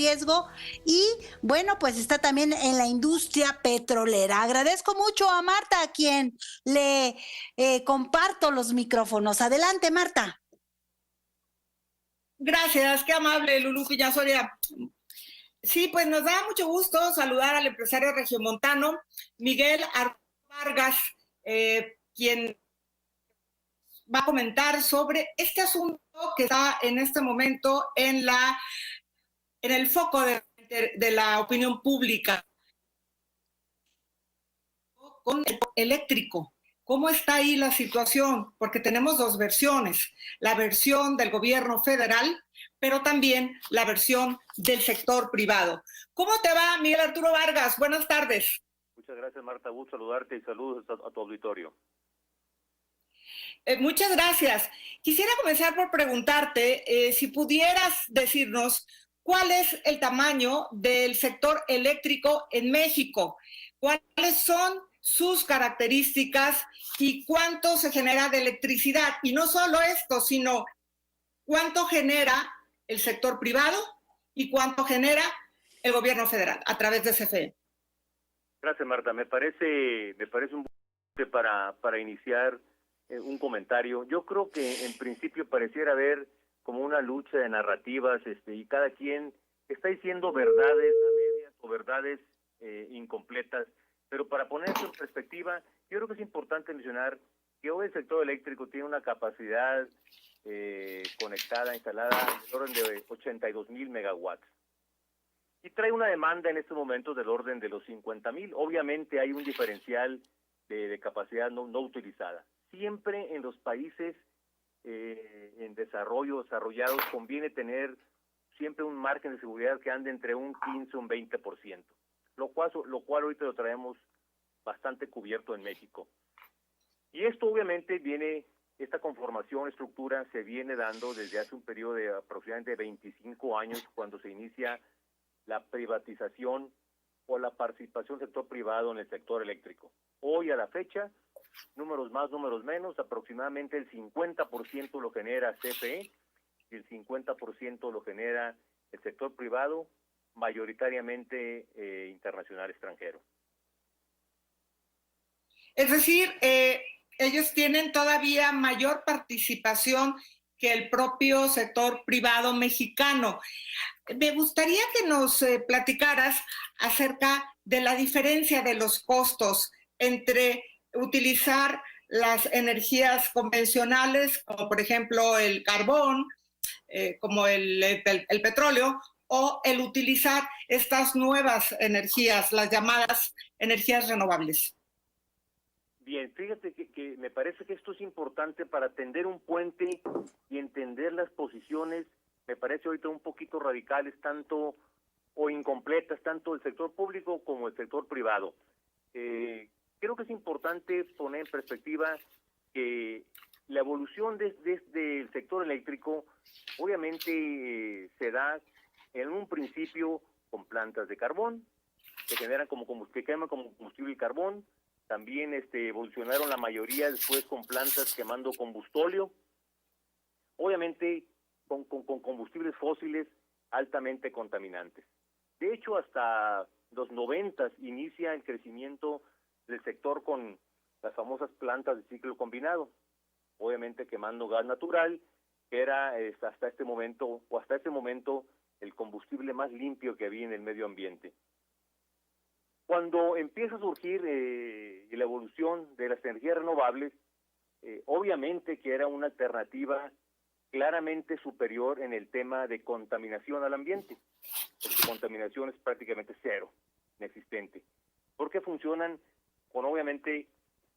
riesgo y bueno, pues está también en la industria petrolera. Agradezco mucho a Marta, a quien le comparto los micrófonos. Adelante, Marta. Gracias, qué amable, Lulú Piñasoria. Sí, pues nos da mucho gusto saludar al empresario regiomontano Miguel Vargas, quien va a comentar sobre este asunto que está en este momento en el foco de la opinión pública con el eléctrico. ¿Cómo está ahí la situación? Porque tenemos dos versiones, la versión del gobierno federal, pero también la versión del sector privado. ¿Cómo te va, Miguel Arturo Vargas? Buenas tardes. Muchas gracias, Marta. Gusto saludarte y saludos a tu auditorio. Muchas gracias. Quisiera comenzar por preguntarte si pudieras decirnos cuál es el tamaño del sector eléctrico en México, cuáles son sus características y cuánto se genera de electricidad. Y no solo esto, sino cuánto genera el sector privado y cuánto genera el gobierno federal a través de CFE. Gracias, Marta. Me parece un buen para iniciar un comentario. Yo creo que en principio pareciera haber como una lucha de narrativas y cada quien está diciendo verdades a medias o verdades incompletas. Pero para poner esto en perspectiva, yo creo que es importante mencionar que hoy el sector eléctrico tiene una capacidad conectada, instalada, del orden de 82,000 megawatts. Y trae una demanda en estos momentos del orden de los 50,000. Obviamente hay un diferencial de capacidad no utilizada. Siempre en los países en desarrollados, conviene tener siempre un margen de seguridad que ande entre un 15 y un 20%. Lo cual ahorita lo traemos bastante cubierto en México. Y esto obviamente esta conformación, estructura, se viene dando desde hace un periodo de aproximadamente 25 años, cuando se inicia la privatización o la participación del sector privado en el sector eléctrico. Hoy a la fecha, números más, números menos, aproximadamente el 50% lo genera CFE y el 50% lo genera el sector privado, mayoritariamente internacional extranjero. Es decir, ellos tienen todavía mayor participación que el propio sector privado mexicano. Me gustaría que nos platicaras acerca de la diferencia de los costos entre utilizar las energías convencionales, como por ejemplo el carbón, como el petróleo, o el utilizar estas nuevas energías, las llamadas energías renovables. Bien, fíjate que me parece que esto es importante para tender un puente y entender las posiciones, me parece ahorita un poquito radicales, tanto o incompletas, tanto el sector público como el sector privado. Creo que es importante poner en perspectiva que la evolución desde el sector eléctrico obviamente se da en un principio con plantas de carbón que queman como combustible el carbón. También evolucionaron la mayoría después con plantas quemando combustóleo, obviamente con combustibles fósiles altamente contaminantes. De hecho, hasta los 90 inicia el crecimiento del sector con las famosas plantas de ciclo combinado, obviamente quemando gas natural, que era hasta este momento el combustible más limpio que había en el medio ambiente. Cuando empieza a surgir la evolución de las energías renovables, obviamente que era una alternativa claramente superior en el tema de contaminación al ambiente, porque su contaminación es prácticamente cero, inexistente, porque funcionan con obviamente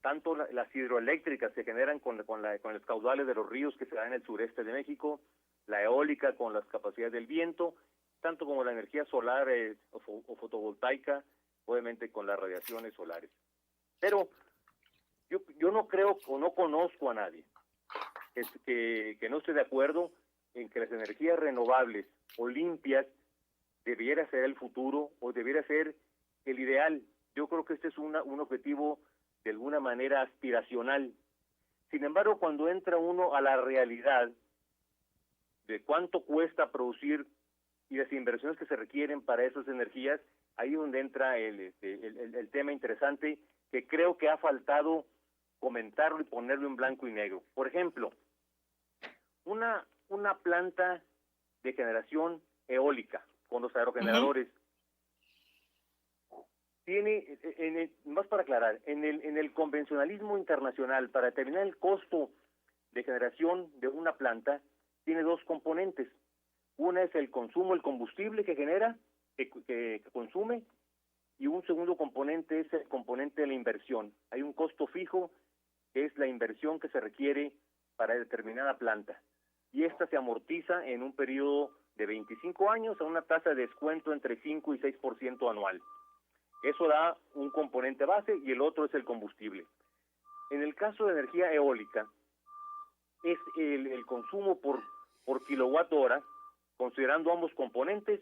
tanto las hidroeléctricas se generan con los caudales de los ríos que se dan en el sureste de México, la eólica con las capacidades del viento, tanto como la energía solar o fotovoltaica, obviamente con las radiaciones solares. Pero yo no creo o no conozco a nadie que no esté de acuerdo en que las energías renovables o limpias debiera ser el futuro o debiera ser el ideal. Yo creo que este es un objetivo de alguna manera aspiracional. Sin embargo, cuando entra uno a la realidad de cuánto cuesta producir y las inversiones que se requieren para esas energías, ahí es donde entra el tema interesante que creo que ha faltado comentarlo y ponerlo en blanco y negro. Por ejemplo, una planta de generación eólica con los aerogeneradores tiene, más para aclarar, en el convencionalismo internacional, para determinar el costo de generación de una planta, tiene dos componentes. Una es el consumo, el combustible que genera, que consume, y un segundo componente es el componente de la inversión. Hay un costo fijo, que es la inversión que se requiere para determinada planta. Y esta se amortiza en un periodo de 25 años a una tasa de descuento entre 5 y 6% anual. Eso da un componente base y el otro es el combustible. En el caso de energía eólica, es el consumo por kilowatt hora, considerando ambos componentes,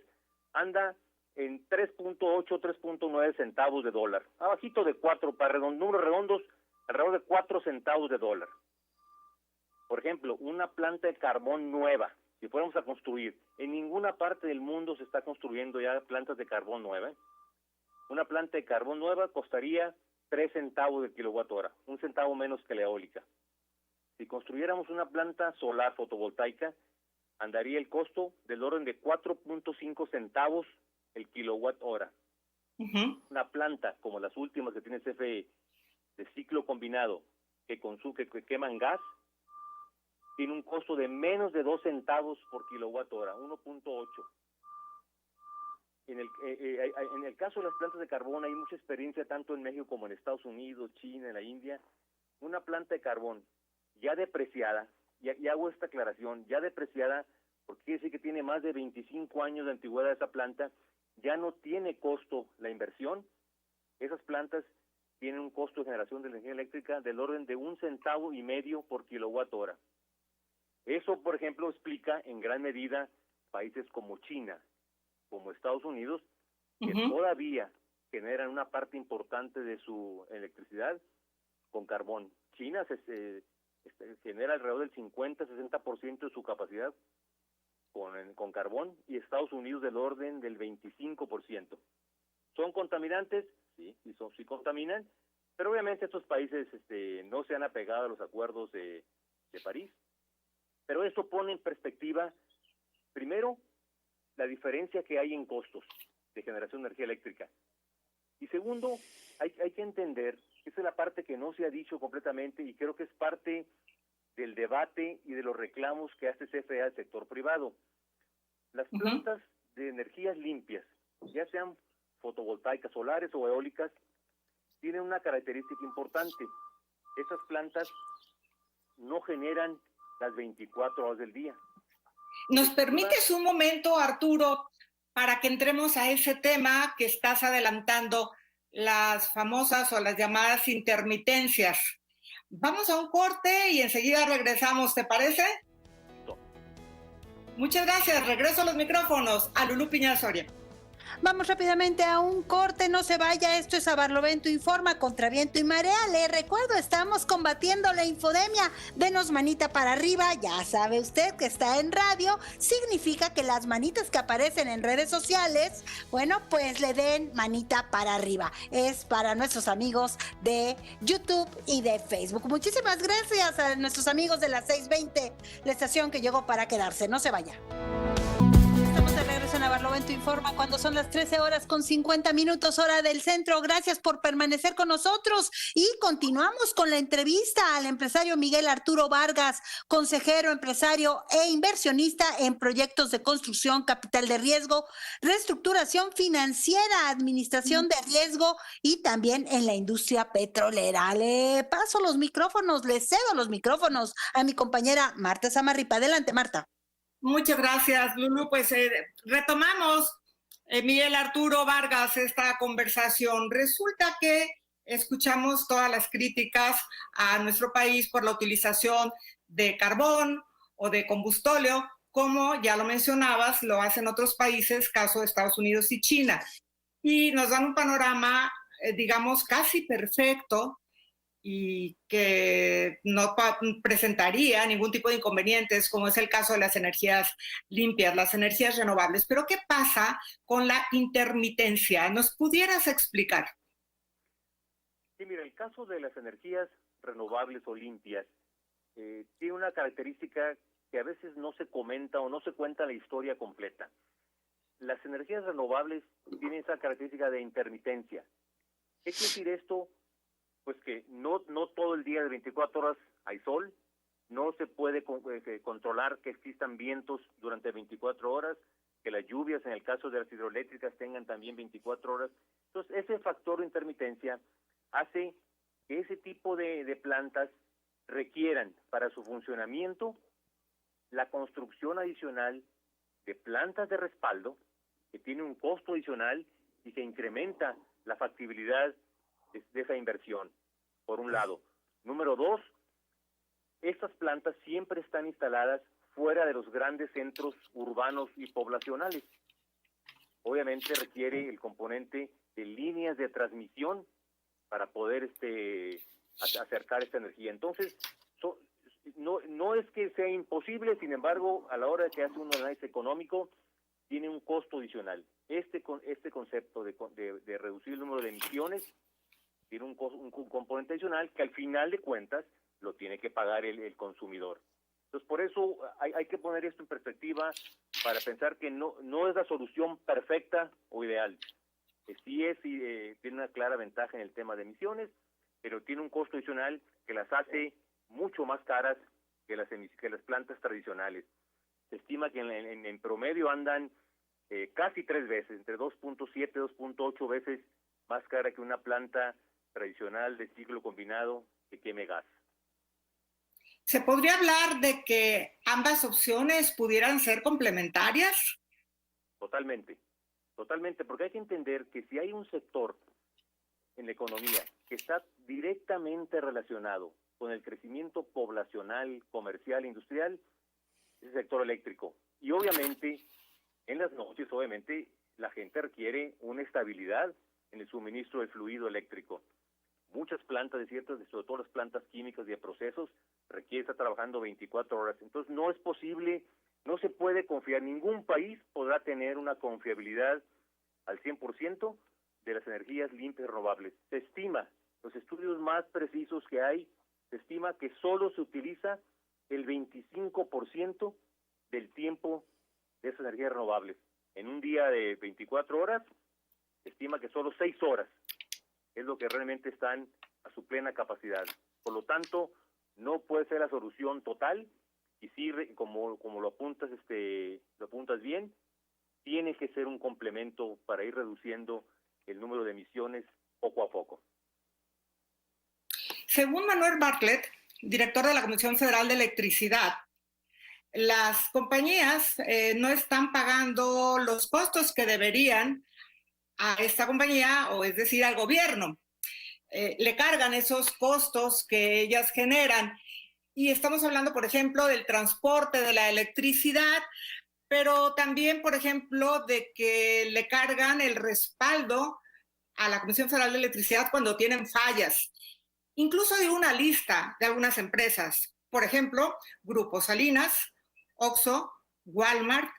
anda en 3.8, 3.9 centavos de dólar. Abajito de 4, para números redondos, alrededor de 4 centavos de dólar. Por ejemplo, una planta de carbón nueva, si fuéramos a construir, en ninguna parte del mundo se está construyendo ya plantas de carbón nueva. Una planta de carbón nueva costaría 3 centavos de kilowatt hora, 1 centavo menos que la eólica. Si construyéramos una planta solar fotovoltaica, andaría el costo del orden de 4.5 centavos el kilowatt hora. Una planta como las últimas que tiene CFE, de ciclo combinado, que queman gas, tiene un costo de menos de 2 centavos por kilowatt hora, 1.8. En el caso de las plantas de carbón hay mucha experiencia tanto en México como en Estados Unidos, China, en la India. Una planta de carbón ya depreciada, y hago esta aclaración, ya depreciada, porque quiere decir que tiene más de 25 años de antigüedad esa planta, ya no tiene costo la inversión. Esas plantas tienen un costo de generación de energía eléctrica del orden de 1,5 centavos por kilowatt hora. Eso, por ejemplo, explica en gran medida países como China, como Estados Unidos, que todavía generan una parte importante de su electricidad con carbón. China genera alrededor del 50-60% de su capacidad con carbón, y Estados Unidos del orden del 25%. ¿Son contaminantes? Sí, sí contaminan, pero obviamente estos países no se han apegado a los acuerdos de París. Pero esto pone en perspectiva, primero, la diferencia que hay en costos de generación de energía eléctrica. Y segundo, hay que entender, esa es la parte que no se ha dicho completamente y creo que es parte del debate y de los reclamos que hace CFE al sector privado. Las plantas de energías limpias, ya sean fotovoltaicas, solares o eólicas, tienen una característica importante. Esas plantas no generan las 24 horas del día. ¿Nos permites un momento, Arturo, para que entremos a ese tema que estás adelantando, las famosas o las llamadas intermitencias? Vamos a un corte y enseguida regresamos, ¿te parece? No. Muchas gracias. Regreso a los micrófonos a Lulú Piña Soria. Vamos rápidamente a un corte, no se vaya, esto es A Barlovento Informa, contra viento y marea. Le recuerdo, estamos combatiendo la infodemia, denos manita para arriba, ya sabe usted que está en radio, significa que las manitas que aparecen en redes sociales, bueno, pues le den manita para arriba. Es para nuestros amigos de YouTube y de Facebook. Muchísimas gracias a nuestros amigos de la 620, la estación que llegó para quedarse, no se vaya. Estamos de regreso en A Barlovento Informa cuando son las 13:50 hora del centro. Gracias por permanecer con nosotros y continuamos con la entrevista al empresario Miguel Arturo Vargas, consejero, empresario e inversionista en proyectos de construcción, capital de riesgo, reestructuración financiera, administración de riesgo y también en la industria petrolera. Le paso los micrófonos, le cedo los micrófonos a mi compañera Marta Samarripa. Adelante, Marta. Muchas gracias, Lulú. Pues retomamos, Miguel Arturo Vargas, esta conversación. Resulta que escuchamos todas las críticas a nuestro país por la utilización de carbón o de combustóleo, como ya lo mencionabas, lo hacen otros países, caso de Estados Unidos y China. Y nos dan un panorama, digamos, casi perfecto y que no presentaría ningún tipo de inconvenientes, como es el caso de las energías limpias, las energías renovables. Pero ¿qué pasa con la intermitencia? ¿Nos pudieras explicar? Sí, mira, el caso de las energías renovables o limpias tiene una característica que a veces no se comenta o no se cuenta la historia completa. Las energías renovables tienen esa característica de intermitencia. ¿Qué quiere decir esto? Pues que no todo el día de 24 horas hay sol, no se puede controlar que existan vientos durante 24 horas, que las lluvias en el caso de las hidroeléctricas tengan también 24 horas. Entonces, ese factor de intermitencia hace que ese tipo de plantas requieran para su funcionamiento la construcción adicional de plantas de respaldo, que tiene un costo adicional y que incrementa la factibilidad de esa inversión, por un lado. Número dos, estas plantas siempre están instaladas fuera de los grandes centros urbanos y poblacionales. Obviamente requiere el componente de líneas de transmisión para poder acercar esta energía. Entonces, no es que sea imposible, sin embargo, a la hora de que hace un análisis económico, tiene un costo adicional. Este concepto de reducir el número de emisiones tiene un componente adicional que al final de cuentas lo tiene que pagar el consumidor. Entonces, por eso hay que poner esto en perspectiva para pensar que no es la solución perfecta o ideal. Sí tiene una clara ventaja en el tema de emisiones, pero tiene un costo adicional que las hace mucho más caras que las plantas tradicionales. Se estima que en promedio andan casi 3 veces, entre 2.7 y 2.8 veces más cara que una planta tradicional de ciclo combinado que queme gas. ¿Se podría hablar de que ambas opciones pudieran ser complementarias? Totalmente, porque hay que entender que si hay un sector en la economía que está directamente relacionado con el crecimiento poblacional, comercial, industrial, es el sector eléctrico. Y obviamente, en las noches, la gente requiere una estabilidad en el suministro del fluido eléctrico. Muchas plantas, sobre todo las plantas químicas y de procesos, requieren estar trabajando 24 horas. Entonces, no es posible, no se puede confiar, ningún país podrá tener una confiabilidad al 100% de las energías limpias y renovables. Se estima, los estudios más precisos que hay, se estima que solo se utiliza el 25% del tiempo de esas energías renovables. En un día de 24 horas, se estima que solo 6 horas es lo que realmente están a su plena capacidad. Por lo tanto, no puede ser la solución total, y sí, como lo apuntas bien, tiene que ser un complemento para ir reduciendo el número de emisiones poco a poco. Según Manuel Bartlett, director de la Comisión Federal de Electricidad, las compañías no están pagando los costos que deberían a esta compañía, o es decir, al gobierno. Le cargan esos costos que ellas generan. Y estamos hablando, por ejemplo, del transporte de la electricidad, pero también, por ejemplo, de que le cargan el respaldo a la Comisión Federal de Electricidad cuando tienen fallas. Incluso hay una lista de algunas empresas, por ejemplo, Grupo Salinas, Oxxo, Walmart,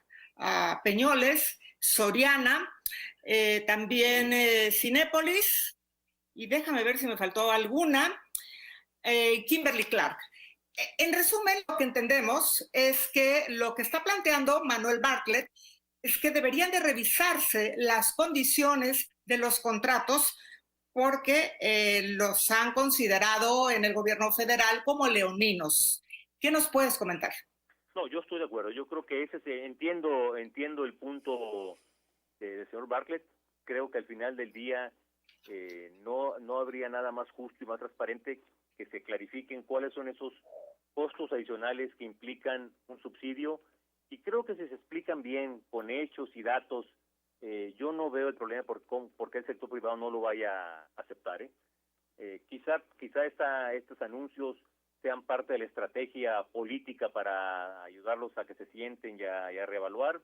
Peñoles, Soriana, también Cinépolis, y déjame ver si me faltó alguna, Kimberly Clark. En resumen, lo que entendemos es que lo que está planteando Manuel Bartlett es que deberían de revisarse las condiciones de los contratos porque los han considerado en el gobierno federal como leoninos. ¿Qué nos puedes comentar? No, yo estoy de acuerdo. Yo creo que entiendo el punto del señor Bartlett. Creo que al final del día no habría nada más justo y más transparente que se clarifiquen cuáles son esos costos adicionales que implican un subsidio, y creo que si se explican bien con hechos y datos, yo no veo el problema por qué el sector privado no lo vaya a aceptar. Quizá estos anuncios sean parte de la estrategia política para ayudarlos a que se sienten y a reevaluar,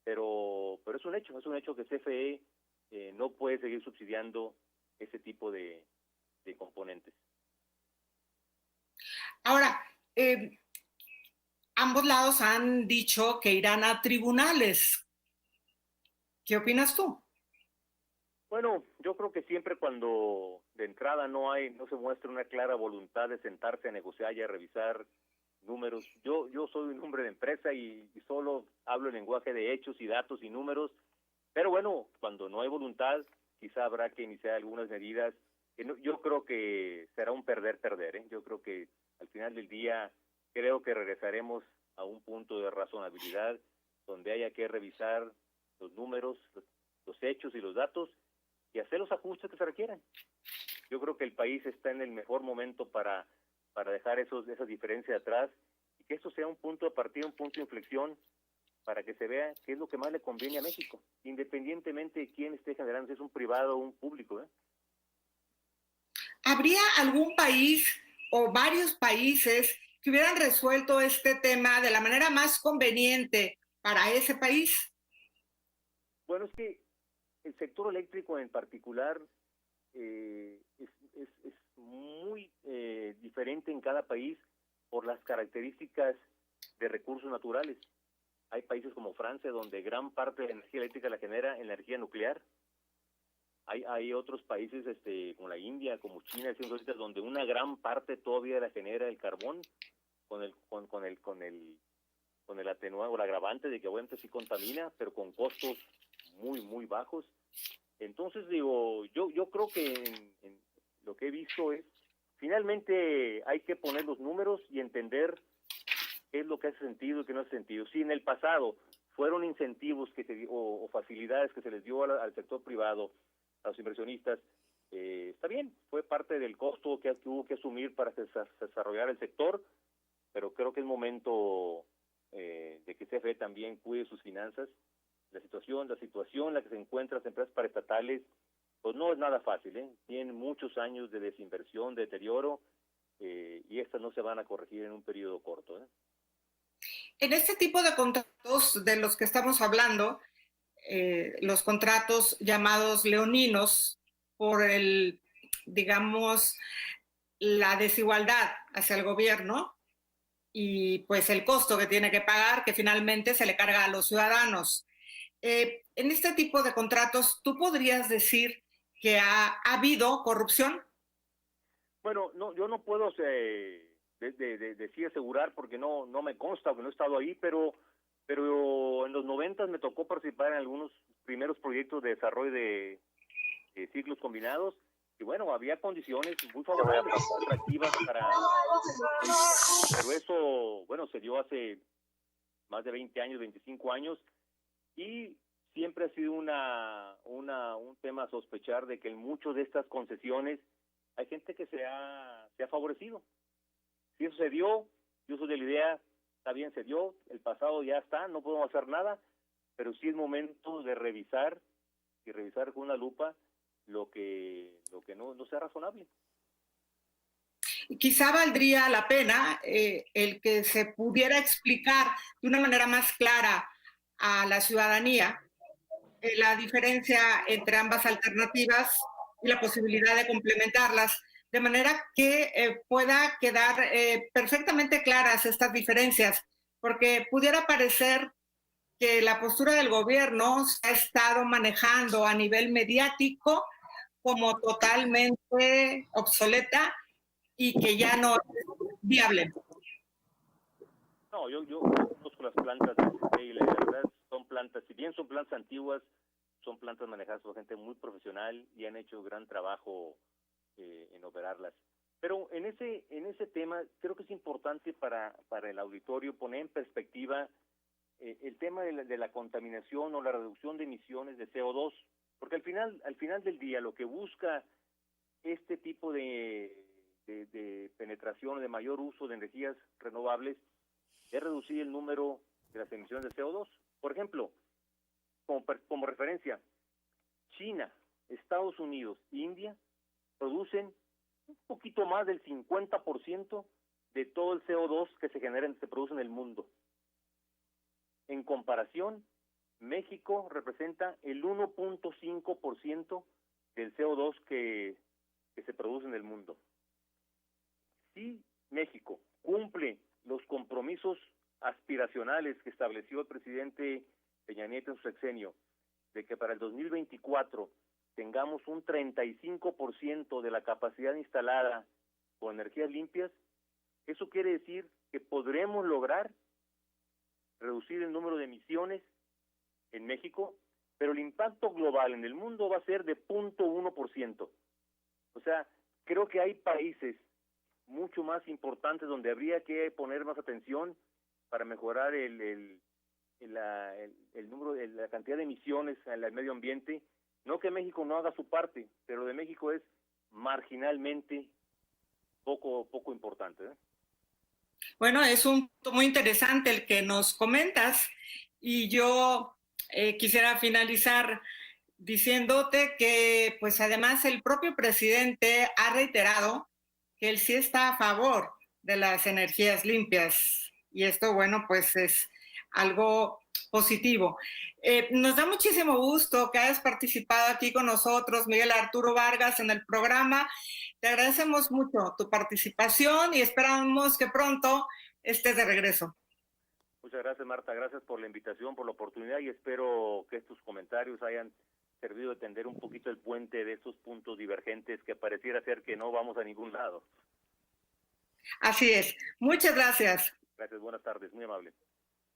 pero es un hecho que CFE no puede seguir subsidiando ese tipo de componentes. Ahora, ambos lados han dicho que irán a tribunales. ¿Qué opinas tú? Bueno, yo creo que siempre cuando de entrada no se muestra una clara voluntad de sentarse a negociar y a revisar números. Yo soy un hombre de empresa y solo hablo en lenguaje de hechos y datos y números, pero bueno, cuando no hay voluntad, quizá habrá que iniciar algunas medidas. Que no, yo creo que será un perder-perder, ¿eh? Yo creo que al final del día, creo que regresaremos a un punto de razonabilidad donde haya que revisar los números, los hechos y los datos y hacer los ajustes que se requieran. Yo creo que el país está en el mejor momento para dejar esas diferencias atrás y que esto sea un punto de partida, un punto de inflexión para que se vea qué es lo que más le conviene a México, independientemente de quién esté generando, si es un privado o un público, ¿eh? ¿Habría algún país o varios países que hubieran resuelto este tema de la manera más conveniente para ese país? Bueno, es que el sector eléctrico en particular es muy diferente en cada país por las características de recursos naturales. Hay países como Francia donde gran parte de la energía eléctrica la genera energía nuclear. Hay otros países como la India, como China, donde una gran parte todavía la genera el carbón con el atenuante o el agravante de que obviamente sí contamina, pero con costos muy bajos. Entonces digo, yo creo que en lo que he visto es, finalmente hay que poner los números y entender qué es lo que hace sentido y qué no hace sentido. Si en el pasado fueron incentivos o facilidades que se les dio al sector privado, a los inversionistas, está bien, fue parte del costo que hubo que asumir para desarrollar el sector, pero creo que es momento de que CFE también cuide sus finanzas. La situación en la que se encuentran las empresas paraestatales, pues no es nada fácil, ¿eh? Tienen muchos años de desinversión, de deterioro, y estas no se van a corregir en un periodo corto, ¿eh? En este tipo de contratos de los que estamos hablando, los contratos llamados leoninos, por digamos, la desigualdad hacia el gobierno y pues el costo que tiene que pagar, que finalmente se le carga a los ciudadanos. En este tipo de contratos, ¿tú podrías decir que ha habido corrupción? Bueno, no, yo no puedo decir asegurar porque no me consta, porque no he estado ahí, pero en los 90 me tocó participar en algunos primeros proyectos de desarrollo de ciclos combinados y bueno, había condiciones muy favorables, atractivas pero eso, bueno, se dio hace más de 20 años, 25 años y siempre ha sido un tema a sospechar de que en muchas de estas concesiones hay gente que se ha favorecido. Si eso se dio, yo soy de la idea, está bien, se dio, el pasado ya está, no podemos hacer nada, pero sí es momento de revisar con una lupa lo que no sea razonable. Quizá valdría la pena el que se pudiera explicar de una manera más clara a la ciudadanía la diferencia entre ambas alternativas y la posibilidad de complementarlas, de manera que pueda quedar perfectamente claras estas diferencias, porque pudiera parecer que la postura del gobierno se ha estado manejando a nivel mediático como totalmente obsoleta y que ya no es viable. No, yo conozco las plantas de CFE y la verdad son plantas, si bien son plantas antiguas, son plantas manejadas por gente muy profesional y han hecho gran trabajo en operarlas. Pero en ese tema creo que es importante para el auditorio poner en perspectiva el tema de la contaminación o la reducción de emisiones de CO2, porque al final del día lo que busca este tipo de penetración, de mayor uso de energías renovables, es reducir el número de las emisiones de CO2. Por ejemplo, como referencia, China, Estados Unidos, India producen un poquito más del 50% de todo el CO2 que se produce en el mundo. En comparación, México representa el 1.5% del CO2 que se produce en el mundo. Si México cumple los compromisos aspiracionales que estableció el presidente Peña Nieto en su sexenio, de que para el 2024 tengamos un 35% de la capacidad instalada con energías limpias, eso quiere decir que podremos lograr reducir el número de emisiones en México, pero el impacto global en el mundo va a ser de 0.1%. O sea, creo que hay países mucho más importantes donde habría que poner más atención para mejorar el número, la cantidad de emisiones en el medio ambiente. No que México no haga su parte, pero de México es marginalmente poco importante, ¿eh? Bueno, es un punto muy interesante el que nos comentas y yo quisiera finalizar diciéndote que pues además el propio presidente ha reiterado que él sí está a favor de las energías limpias y esto, bueno, pues es algo positivo. Nos da muchísimo gusto que hayas participado aquí con nosotros, Miguel Arturo Vargas, en el programa. Te agradecemos mucho tu participación y esperamos que pronto estés de regreso. Muchas gracias, Marta. Gracias por la invitación, por la oportunidad y espero que estos comentarios hayan servido de tender un poquito el puente de estos puntos divergentes que pareciera ser que no vamos a ningún lado. Así es. Muchas gracias. Gracias. Buenas tardes. Muy amable.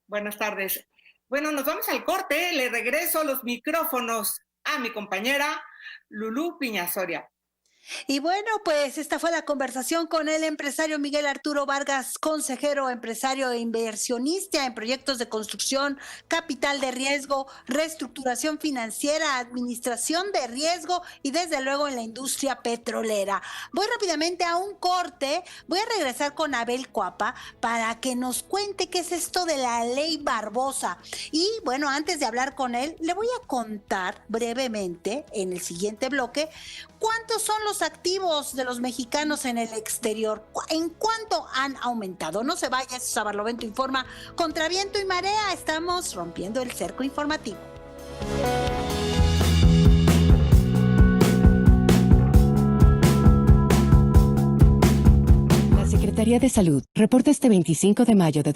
Buenas tardes. Bueno, nos vamos al corte. Le regreso los micrófonos a mi compañera Lulú Piñasoria. Y bueno, pues esta fue la conversación con el empresario Miguel Arturo Vargas, consejero, empresario e inversionista en proyectos de construcción, capital de riesgo, reestructuración financiera, administración de riesgo y desde luego en la industria petrolera. Voy rápidamente a un corte, voy a regresar con Abel Cuapa para que nos cuente qué es esto de la ley Barbosa. Y bueno, antes de hablar con él, le voy a contar brevemente en el siguiente bloque ¿cuántos son los activos de los mexicanos en el exterior? ¿En cuánto han aumentado? No se vaya, eso es Barlovento Informa. Contra viento y marea estamos rompiendo el cerco informativo. La Secretaría de Salud reporta este 25 de mayo de